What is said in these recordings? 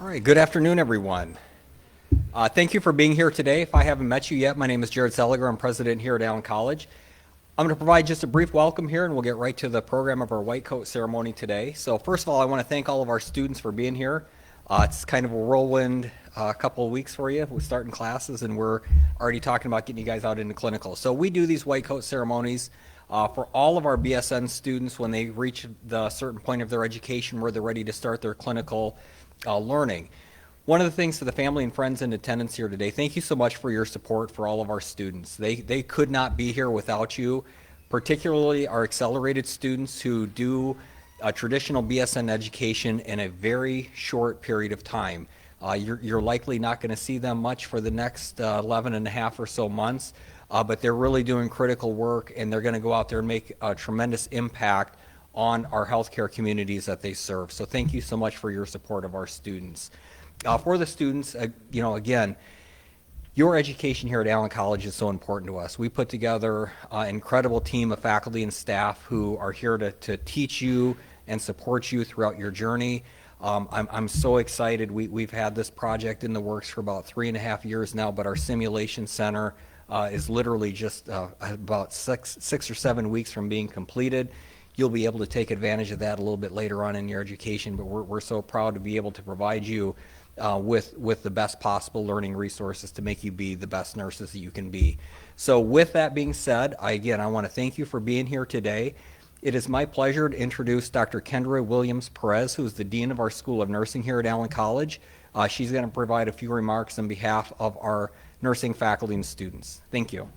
All right, good afternoon, everyone. Thank you for being here today. If I haven't met you yet, my name is Jared Seliger. I'm president here at Allen College. I'm going to provide just a brief welcome here, and we'll get right to the program of our white coat ceremony today. So first of all, I want to thank all of our students for being here. It's kind of a whirlwind couple of weeks for you. We're starting classes, and we're already talking about getting you guys out into clinical. So we do these white coat ceremonies for all of our BSN students when they reach the certain point of their education where they're ready to start their clinical learning. One of the things to the family and friends in attendance here today, thank you so much for your support for all of our students. They could not be here without you, particularly our accelerated students who do a traditional BSN education in a very short period of time. You're likely not going to see them much for the next 11 and a half or so months, but they're really doing critical work, and they're going to go out there and make a tremendous impact on our healthcare communities that they serve. So thank you so much for your support of our students. For the students, again, your education here at Allen College is so important to us. We put together an incredible team of faculty and staff who are here to teach you and support you throughout your journey. I'm so excited. We've had this project in the works for about 3.5 years now, but our simulation center is literally just about six or 7 weeks from being completed. You'll be able to take advantage of that a little bit later on in your education, but we're so proud to be able to provide you with the best possible learning resources to make you be the best nurses that you can be. So with that being said, I want to thank you for being here today. It is my pleasure to introduce Dr. Kendra Williams-Perez, who is the Dean of our School of Nursing here at Allen College. She's going to provide a few remarks on behalf of our nursing faculty and students. Thank you.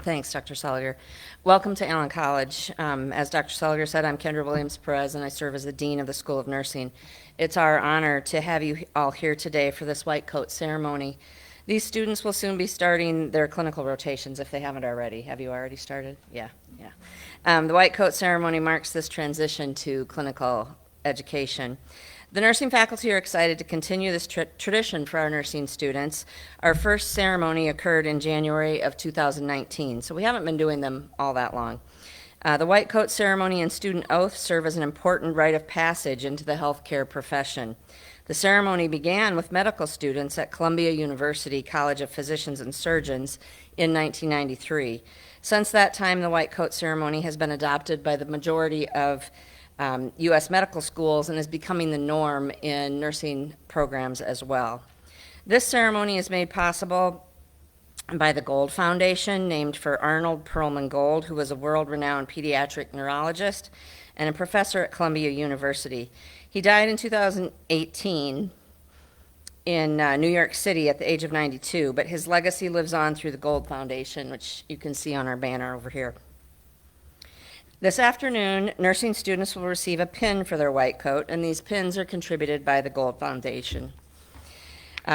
Thanks, Dr. Seliger. Welcome to Allen College. As Dr. Seliger said, I'm Kendra Williams-Perez, and I serve as the Dean of the School of Nursing. It's our honor to have you all here today for this white coat ceremony. These students will soon be starting their clinical rotations if they haven't already. Have you already started? Yeah. The white coat ceremony marks this transition to clinical education. The nursing faculty are excited to continue this tradition for our nursing students. Our first ceremony occurred in January of 2019, so we haven't been doing them all that long. The white coat ceremony and student oath serve as an important rite of passage into the healthcare profession. The ceremony began with medical students at Columbia University College of Physicians and Surgeons in 1993. Since that time, the white coat ceremony has been adopted by the majority of U.S. medical schools and is becoming the norm in nursing programs as well. This ceremony is made possible by the Gold Foundation, named for Arnold Gold, who was a world-renowned pediatric neurologist and a professor at Columbia University. He died in 2018 in New York City at the age of 92, but his legacy lives on through the Gold Foundation, which you can see on our banner over here. This afternoon, nursing students will receive a pin for their white coat, and these pins are contributed by the Gold Foundation.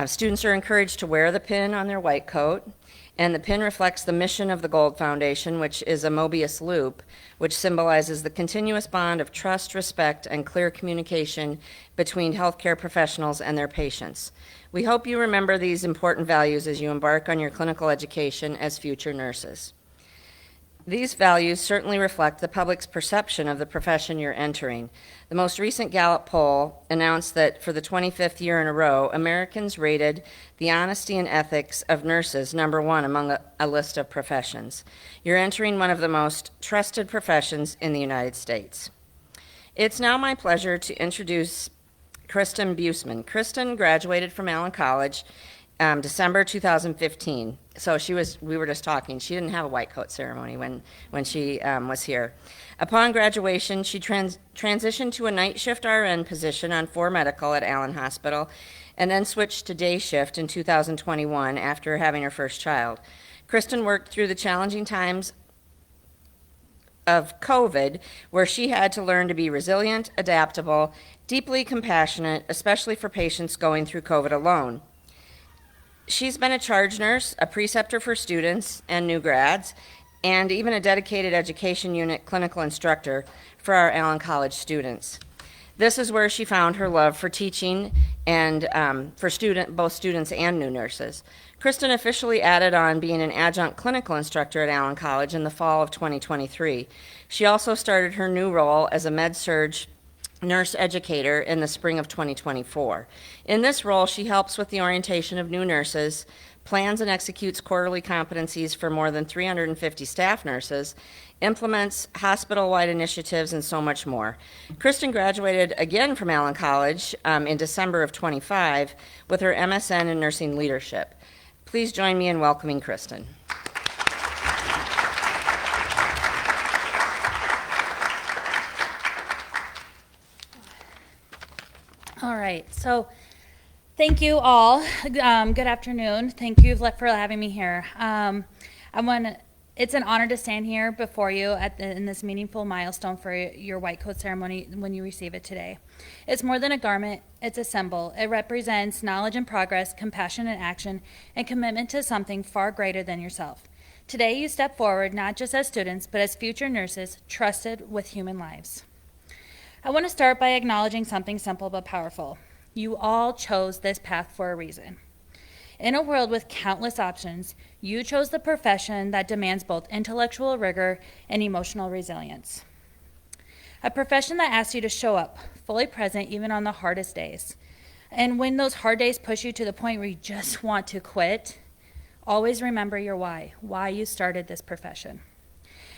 Students are encouraged to wear the pin on their white coat, and the pin reflects the mission of the Gold Foundation, which is a Mobius loop, which symbolizes the continuous bond of trust, respect, and clear communication between healthcare professionals and their patients. We hope you remember these important values as you embark on your clinical education as future nurses. These values certainly reflect the public's perception of the profession you're entering. The most recent Gallup poll announced that for the 25th year in a row, Americans rated the honesty and ethics of nurses #1 among a list of professions. You're entering one of the most trusted professions in the United States. It's now my pleasure to introduce Kristen Buseman. Kristen graduated from Allen College December 2015. So we were just talking, she didn't have a white coat ceremony when she was here. Upon graduation, she transitioned to a night shift RN position on 4 Medical at Allen Hospital, and then switched to day shift in 2021 after having her first child. Kristen worked through the challenging times of COVID, where she had to learn to be resilient, adaptable, deeply compassionate, especially for patients going through COVID alone. She's been a charge nurse, a preceptor for students and new grads, and even a dedicated education unit clinical instructor for our Allen College students. This is where she found her love for teaching and for both students and new nurses. Kristen officially added on being an adjunct clinical instructor at Allen College in the fall of 2023. She also started her new role as a med-surg nurse educator in the spring of 2024. In this role, she helps with the orientation of new nurses, plans and executes quarterly competencies for more than 350 staff nurses, implements hospital-wide initiatives, and so much more. Kristen graduated again from Allen College in December of 25 with her MSN in nursing leadership. Please join me in welcoming Kristen. All right, so thank you all. Good afternoon. Thank you for having me here. It's an honor to stand here before you in this meaningful milestone for your white coat ceremony when you receive it today. It's more than a garment, it's a symbol. It represents knowledge and progress, compassion and action, and commitment to something far greater than yourself. Today you step forward not just as students, but as future nurses trusted with human lives. I want to start by acknowledging something simple but powerful. You all chose this path for a reason. In a world with countless options, you chose the profession that demands both intellectual rigor and emotional resilience. A profession that asks you to show up, fully present even on the hardest days. And when those hard days push you to the point where you just want to quit, always remember your why you started this profession.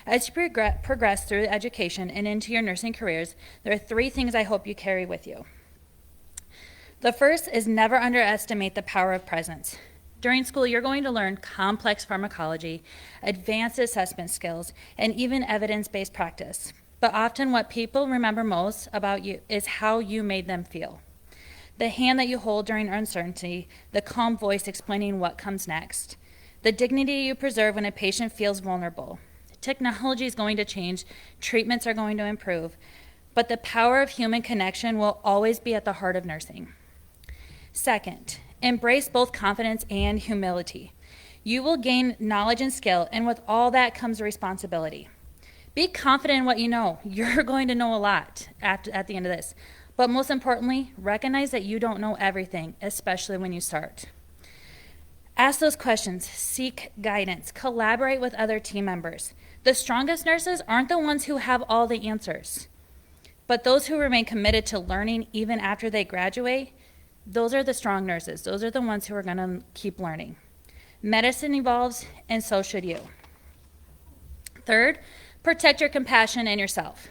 As you progress through education and into your nursing careers, there are 3 things I hope you carry with you. The first is never underestimate the power of presence. During school, you're going to learn complex pharmacology, advanced assessment skills, and even evidence-based practice. But often what people remember most about you is how you made them feel. The hand that you hold during uncertainty, the calm voice explaining what comes next, the dignity you preserve when a patient feels vulnerable. Technology is going to change, treatments are going to improve, but the power of human connection will always be at the heart of nursing. Second, embrace both confidence and humility. You will gain knowledge and skill, and with all that comes responsibility. Be confident in what you know. You're going to know a lot at the end of this. But most importantly, recognize that you don't know everything, especially when you start. Ask those questions, seek guidance, collaborate with other team members. The strongest nurses aren't the ones who have all the answers, but those who remain committed to learning even after they graduate, those are the strong nurses. Those are the ones who are going to keep learning. Medicine evolves, and so should you. Third, protect your compassion and yourself.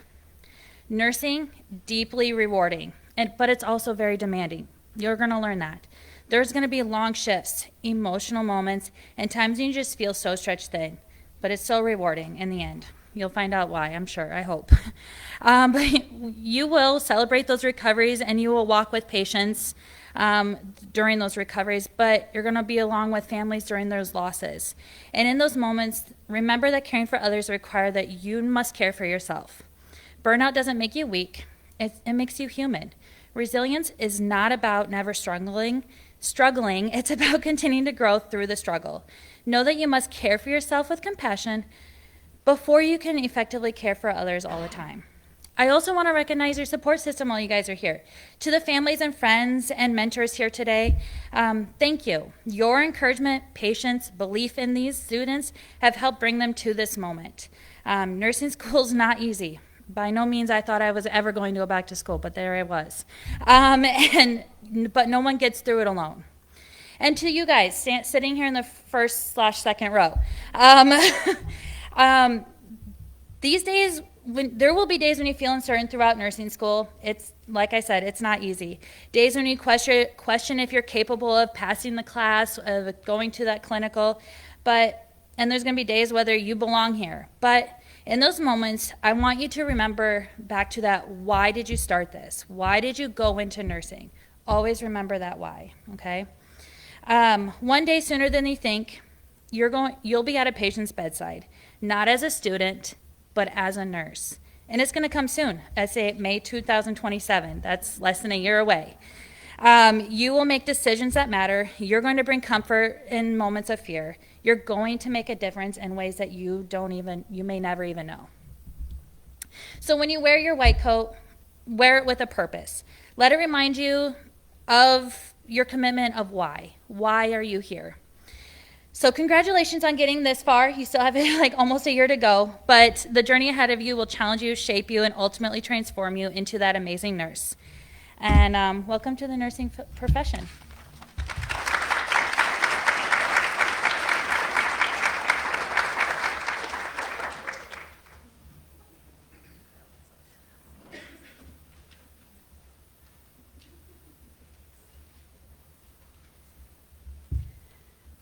Nursing, deeply rewarding, but it's also very demanding. You're going to learn that. There's going to be long shifts, emotional moments, and times when you just feel so stretched thin. But it's so rewarding in the end. You'll find out why, I'm sure, I hope. But you will celebrate those recoveries, and you will walk with patients during those recoveries, but you're going to be along with families during those losses. And in those moments, remember that caring for others requires that you must care for yourself. Burnout doesn't make you weak. It makes you human. Resilience is not about never struggling. It's about continuing to grow through the struggle. Know that you must care for yourself with compassion before you can effectively care for others all the time. I also want to recognize your support system while you guys are here. To the families and friends and mentors here today, thank you. Your encouragement, patience, belief in these students have helped bring them to this moment. Nursing school is not easy. By no means I thought I was ever going to go back to school, but there I was. But no one gets through it alone. And to you guys sitting here in the first/second row, these days, there will be days when you feel uncertain throughout nursing school. It's, like I said, it's not easy. Days when you question if you're capable of passing the class, of going to that clinical, and there's going to be days whether you belong here. But in those moments, I want you to remember back to that, why did you start this? Why did you go into nursing? Always remember that why, okay? One day sooner than you think, you'll be at a patient's bedside, not as a student, but as a nurse. And it's going to come soon. I say May 2027. That's less than a year away. You will make decisions that matter. You're going to bring comfort in moments of fear. You're going to make a difference in ways that you may never even know. So when you wear your white coat, wear it with a purpose. Let it remind you of your commitment of why. Why are you here? So congratulations on getting this far. You still have like almost a year to go, but the journey ahead of you will challenge you, shape you, and ultimately transform you into that amazing nurse. And welcome to the nursing profession.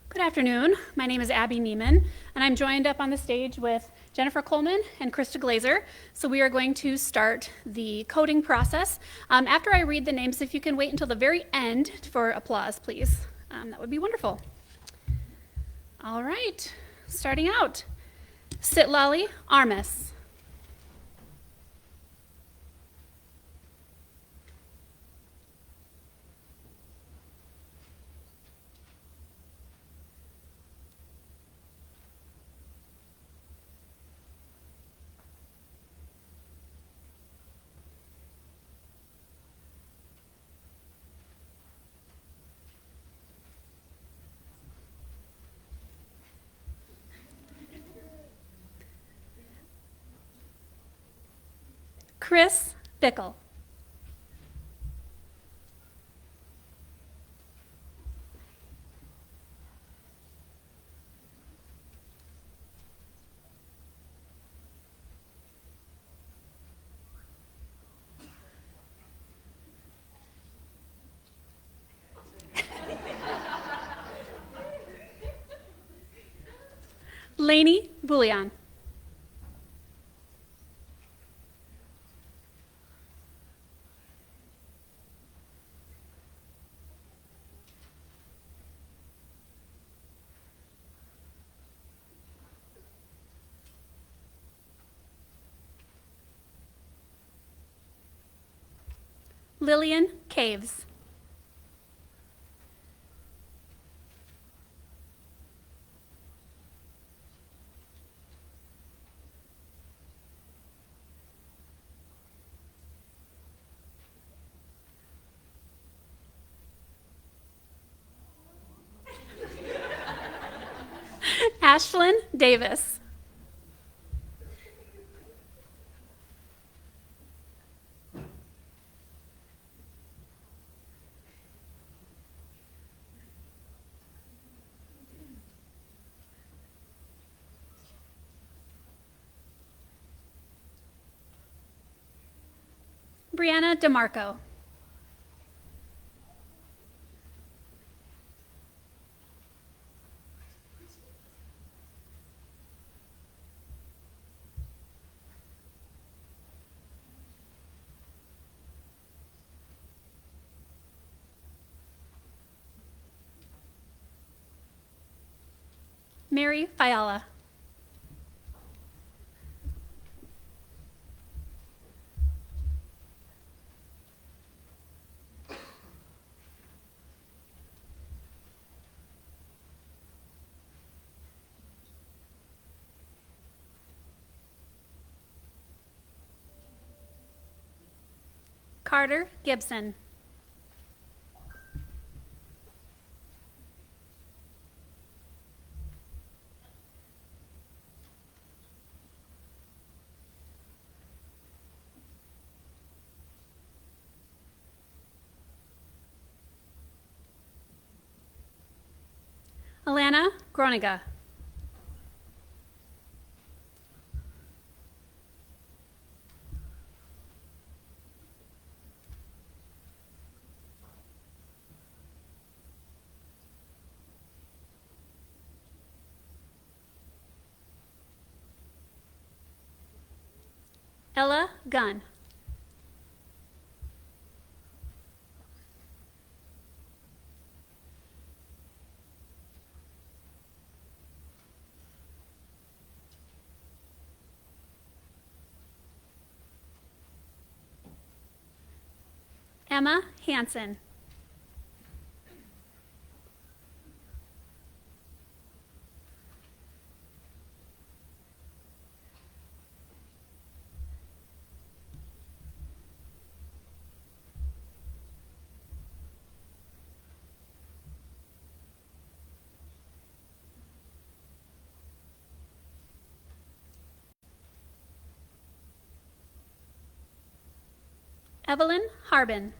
Good afternoon. My name is Abby Neiman, and I'm joined up on the stage with Jennifer Coleman and Krista Glazer. So we are going to start the coding process. After I read the names, if you can wait until the very end for applause, please. That would be wonderful. All right, starting out. Sitlali Armis. Chris Bickle. Lainey Bouillon. Lillian Caves. Ashlyn Davis. Brianna DeMarco. Mary Fiala. Carter Gibson. Alana Groniga. Ella Gunn. Emma Hansen. Evelyn Harbin.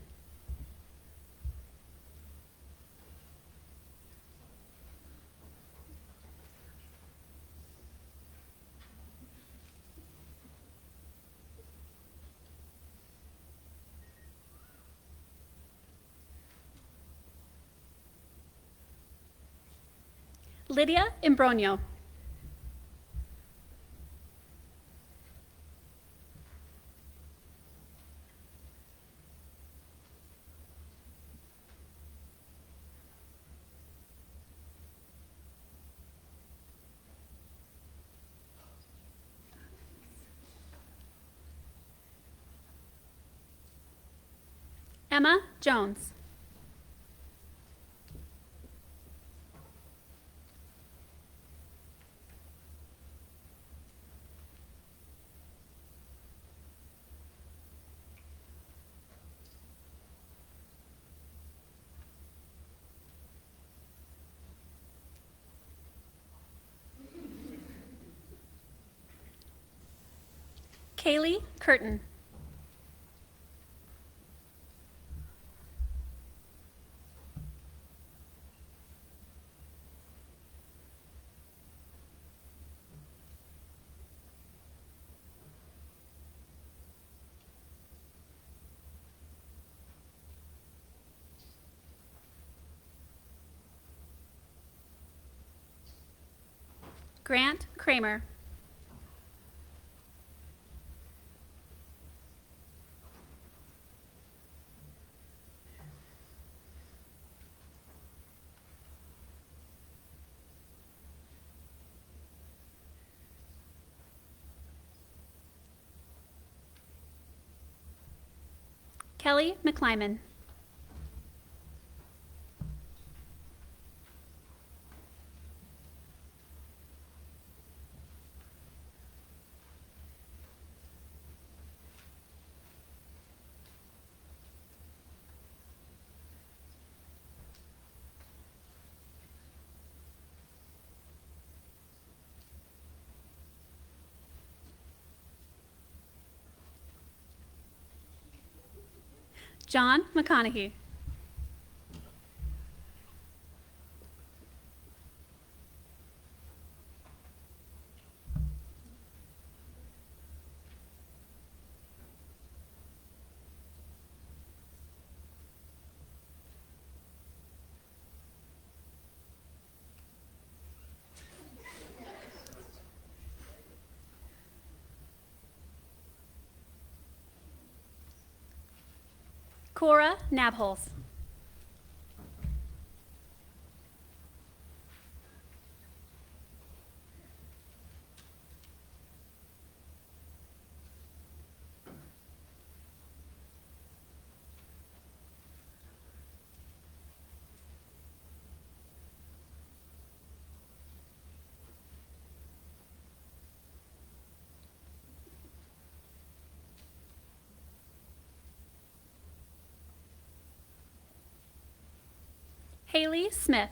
Lydia Imbronio. Emma Jones. Kaylee Curtin. Grant Kramer. Kelly McClyman. John McConaughey. Cora Nabholz. Haley Smith.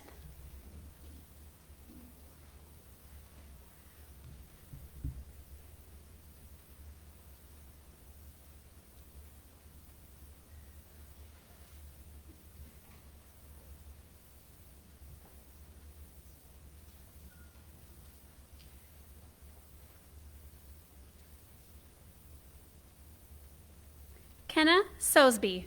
Kenna Sosby.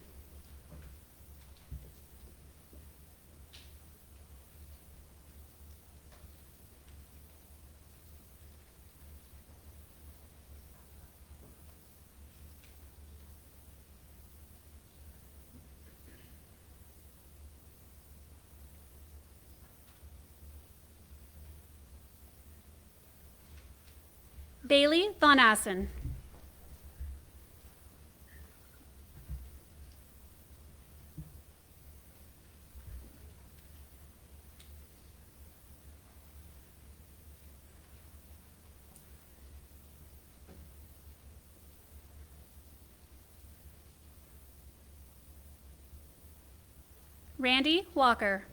Bailey Von Assen. Randy Walker.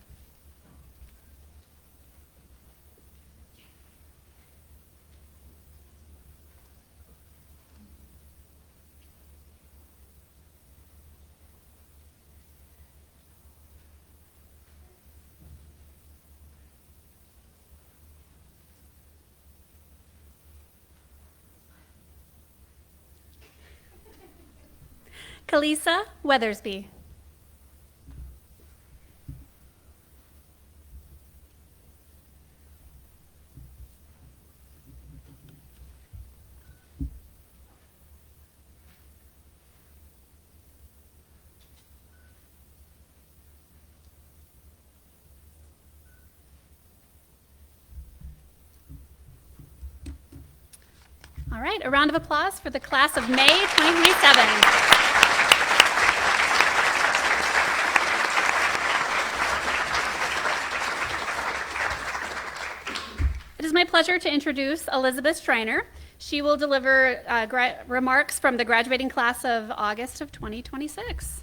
Kalisa Weathersby. All right, a round of applause for the class of May 2027. It is my pleasure to introduce Elizabeth Schreiner. She will deliver remarks from the graduating class of August of 2026.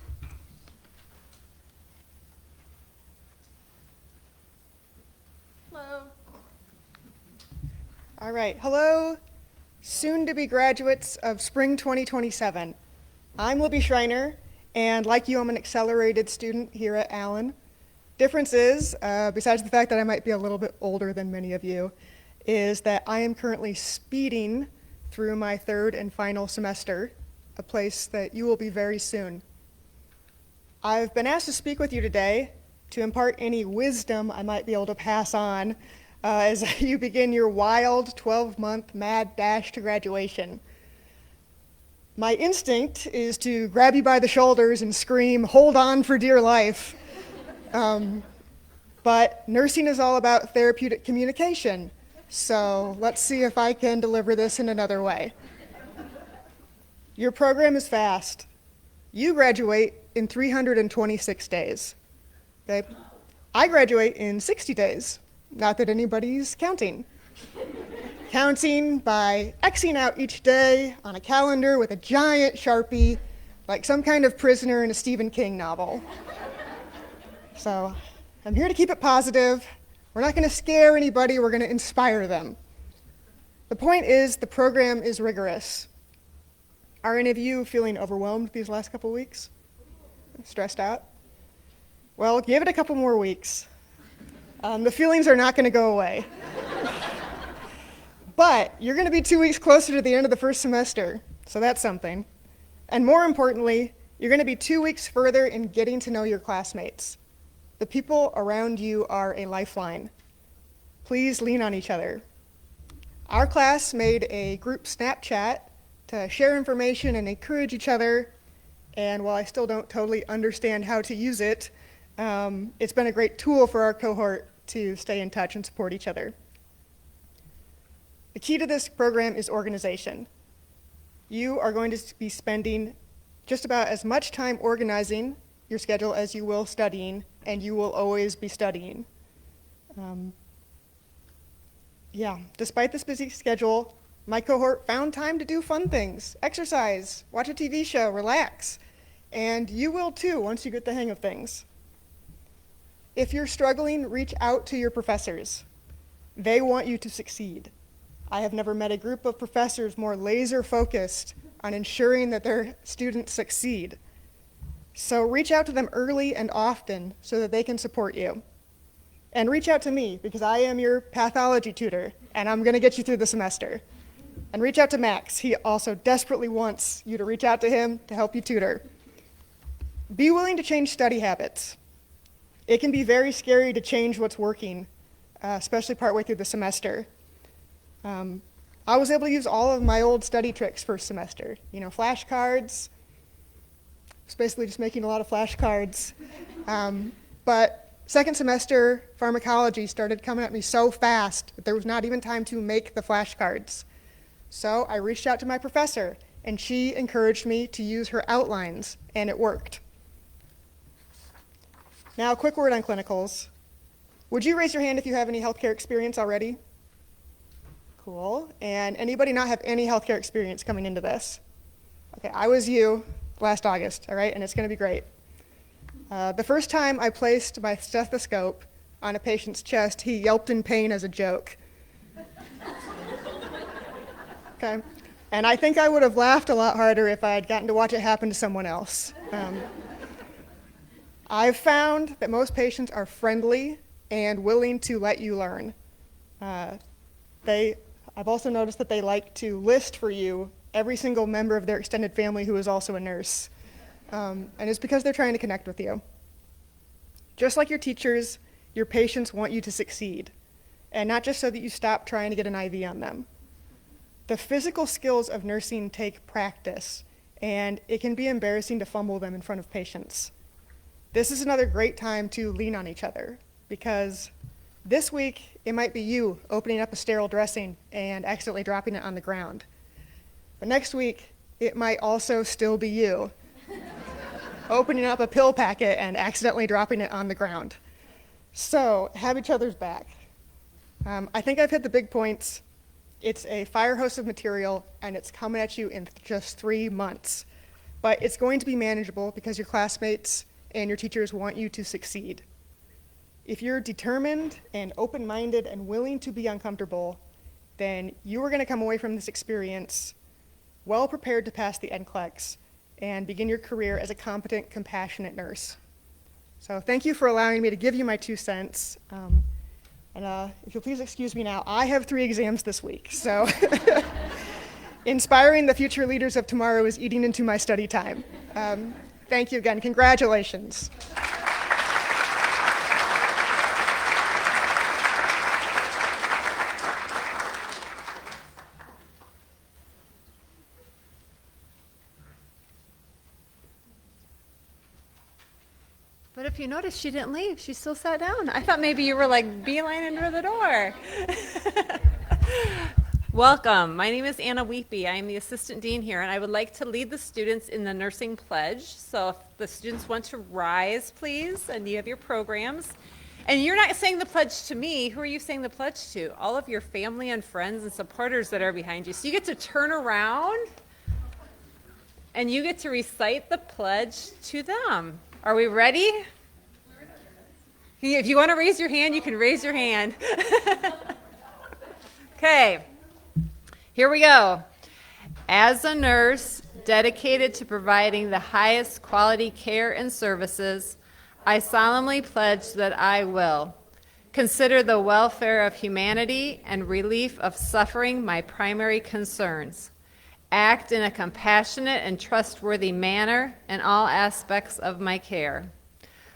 Hello. All right, hello, soon-to-be graduates of spring 2027. I'm Libby Schreiner, and like you, I'm an accelerated student here at Allen. Difference is, besides the fact that I might be a little bit older than many of you, is that I am currently speeding through my third and final semester, a place that you will be very soon. I've been asked to speak with you today to impart any wisdom I might be able to pass on as you begin your wild 12-month mad dash to graduation. My instinct is to grab you by the shoulders and scream, "Hold on for dear life." But nursing is all about therapeutic communication, so let's see if I can deliver this in another way. Your program is fast. You graduate in 326 days. Okay? I graduate in 60 days. Not that anybody's counting. Counting by Xing out each day on a calendar with a giant Sharpie, like some kind of prisoner in a Stephen King novel. So I'm here to keep it positive. We're not going to scare anybody, we're going to inspire them. The point is, the program is rigorous. Are any of you feeling overwhelmed these last couple weeks? Stressed out? Well, give it a couple more weeks. The feelings are not going to go away. But you're going to be 2 weeks closer to the end of the first semester, so that's something. And more importantly, you're going to be 2 weeks further in getting to know your classmates. The people around you are a lifeline. Please lean on each other. Our class made a group Snapchat to share information and encourage each other, and while I still don't totally understand how to use it, it's been a great tool for our cohort to stay in touch and support each other. The key to this program is organization. You are going to be spending just about as much time organizing your schedule as you will studying, and you will always be studying. Despite this busy schedule, my cohort found time to do fun things, exercise, watch a TV show, relax, and you will too once you get the hang of things. If you're struggling, reach out to your professors. They want you to succeed. I have never met a group of professors more laser focused on ensuring that their students succeed. So reach out to them early and often so that they can support you. And reach out to me because I am your pathology tutor and I'm gonna get you through the semester. And reach out to Max. He also desperately wants you to reach out to him to help you tutor. Be willing to change study habits. It can be very scary to change what's working, especially partway through the semester. I was able to use all of my old study tricks first semester. You know, flashcards. I was basically just making a lot of flashcards. But second semester, pharmacology started coming at me so fast that there was not even time to make the flashcards. So I reached out to my professor, and she encouraged me to use her outlines, and it worked. Now, a quick word on clinicals. Would you raise your hand if you have any healthcare experience already? Cool. And anybody not have any healthcare experience coming into this? Okay, I was you last August, all right, and it's going to be great. The first time I placed my stethoscope on a patient's chest, he yelped in pain as a joke. Okay, and I think I would have laughed a lot harder if I had gotten to watch it happen to someone else. I've found that most patients are friendly and willing to let you learn. I've also noticed that they like to list for you every single member of their extended family who is also a nurse. And it's because they're trying to connect with you. Just like your teachers, your patients want you to succeed, and not just so that you stop trying to get an IV on them. The physical skills of nursing take practice, and it can be embarrassing to fumble them in front of patients. This is another great time to lean on each other, because this week it might be you opening up a sterile dressing and accidentally dropping it on the ground. But next week, it might also still be you opening up a pill packet and accidentally dropping it on the ground. So have each other's back. I think I've hit the big points. It's a fire hose of material, and it's coming at you in just 3 months. But it's going to be manageable because your classmates and your teachers want you to succeed. If you're determined and open-minded and willing to be uncomfortable, then you are going to come away from this experience well prepared to pass the NCLEX and begin your career as a competent, compassionate nurse. So thank you for allowing me to give you my 2 cents. If you'll please excuse me now, I have 3 exams this week. So inspiring the future leaders of tomorrow is eating into my study time. Thank you again. Congratulations. But if you notice, she didn't leave. She still sat down. I thought maybe you were like beelining for the door. Welcome. My name is Anna Weepie. I am the assistant dean here, and I would like to lead the students in the nursing pledge. So if the students want to rise, please, and you have your programs. And you're not saying the pledge to me. Who are you saying the pledge to? All of your family and friends and supporters that are behind you. So you get to turn around, and you get to recite the pledge to them. Are we ready? If you want to raise your hand, you can raise your hand. Okay, here we go. As a nurse dedicated to providing the highest quality care and services, I solemnly pledge that I will consider the welfare of humanity and relief of suffering my primary concerns. Act in a compassionate and trustworthy manner in all aspects of my care.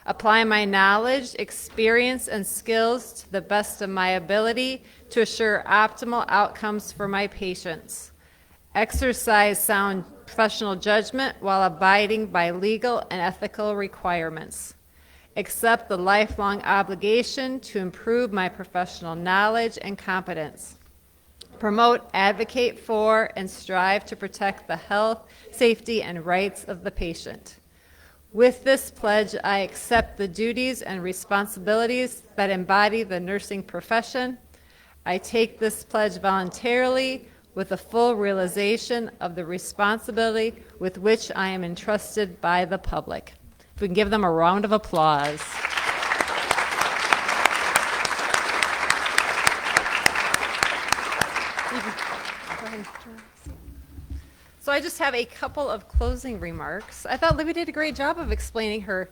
Apply my knowledge, experience, and skills to the best of my ability to assure optimal outcomes for my patients. Exercise sound professional judgment while abiding by legal and ethical requirements. Accept the lifelong obligation to improve my professional knowledge and competence. Promote, advocate for, and strive to protect the health, safety, and rights of the patient. With this pledge, I accept the duties and responsibilities that embody the nursing profession. I take this pledge voluntarily with a full realization of the responsibility with which I am entrusted by the public. If we can give them a round of applause. So I just have a couple of closing remarks. I thought Libby did a great job of explaining her,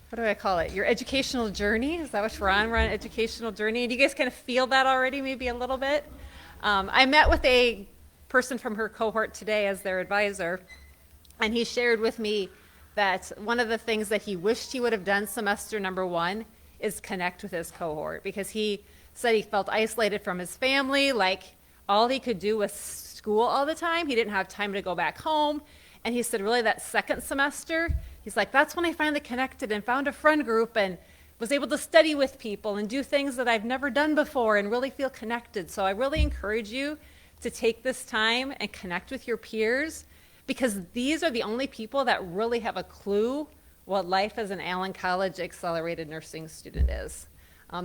what do I call it, your educational journey. Is that what we're on? We're on an educational journey. And you guys kind of feel that already, maybe a little bit? I met with a person from her cohort today as their advisor, and he shared with me that one of the things that he wished he would have done semester number 1 is connect with his cohort, because he said he felt isolated from his family, like all he could do was school all the time. He didn't have time to go back home. And he said, really, that second semester, he's like, that's when I finally connected and found a friend group and was able to study with people and do things that I've never done before and really feel connected. So I really encourage you to take this time and connect with your peers, because these are the only people that really have a clue what life as an Allen College accelerated nursing student is.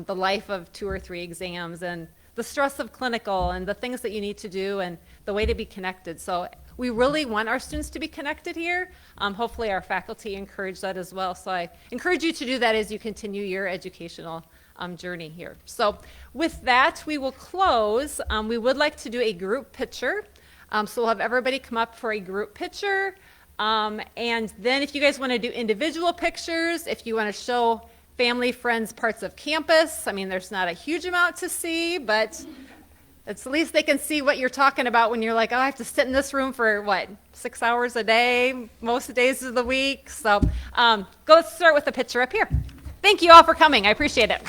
The life of 2 or 3 exams and the stress of clinical and the things that you need to do and the way to be connected. So we really want our students to be connected here. Hopefully our faculty encourage that as well. So I encourage you to do that as you continue your educational journey here. So with that, we will close. We would like to do a group picture. So we'll have everybody come up for a group picture. And then if you guys want to do individual pictures, if you want to show family, friends, parts of campus. I mean, there's not a huge amount to see, but It's at least they can see what you're talking about when you're like, oh, I have to sit in this room for what, 6 hours a day, most days of the week. So go start with the picture up here. Thank you all for coming. I appreciate it.